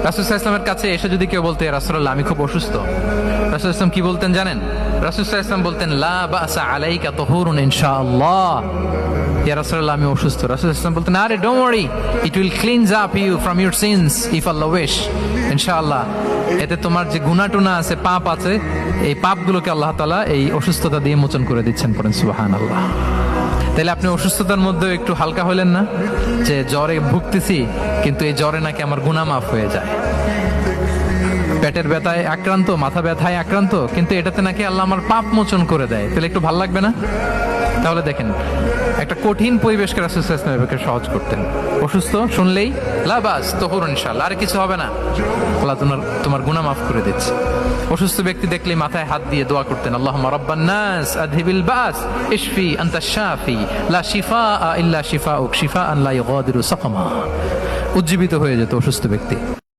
রাসূল সাল্লাল্লাহু আলাইহি ওয়াসাল্লামের কাছে এসে যদি কেউ বলতে, রাসূলুল্লাহ আমি খুব অসুস্থ, রাসূল সাল্লাল্লাহু আলাইহি ওয়াসাল্লাম কি বলতেন জানেন? রাসূল সাল্লাল্লাহু আলাইহি ওয়াসাল্লাম বলতেন, লা বাসা আলাইকা তুহুরুন ইনশাআল্লাহ। ইয়া রাসূলুল্লাহ আমি অসুস্থ। রাসূল সাল্লাল্লাহু আলাইহি ওয়াসাল্লাম বলতেন, আরে don't worry, it will cleanse up you from your sins if Allah wish. ইনশাআল্লাহ এতে তোমার যে গুনাহ টুনা আছে, পাপ আছে, এই পাপগুলোকে আল্লাহ তাআলা এই অসুস্থতা দিয়ে মোচন করে দিচ্ছেন। পড়েন সুবহানাল্লাহ। তাহলে আপনি অসুস্থতার মধ্যেও একটু হালকা হলেন না, যে জ্বরে ভুগতেছি কিন্তু এই জ্বরে নাকি আমার গুনাহ মাফ হয়ে যায়। পেটের ব্যথায় আক্রান্ত, মাথা ব্যথায় আক্রান্ত, কিন্তু এটাতে নাকি আল্লাহ আমার পাপ মোচন করে দেয়, তাহলে একটু ভাল লাগবে না? তাহলে দেখেন, একটা কঠিন পরিবেশকে রাসূল সাল্লাল্লাহু আলাইহি ওয়াসাল্লাম সহজ করতেন। অসুস্থ শুনলেই লা বাস তুহুরুন ইনশাআল্লাহ, আর কিছু হবে না, আল্লাহ তোমার গুনাহ মাফ করে দিচ্ছে। অসুস্থ ব্যক্তি দেখলেই মাথায় হাত দিয়ে দোয়া করতেন, আল্লাহুম্মা রাব্বান নাস আযহিবিল বাস ইশফি আনতাশ শাফি লা শিফাআ ইল্লা শিফাউক শিফাআন লা ইউগাদিরু সাকামা। উজ্জীবিত হয়ে যেত অসুস্থ ব্যক্তি।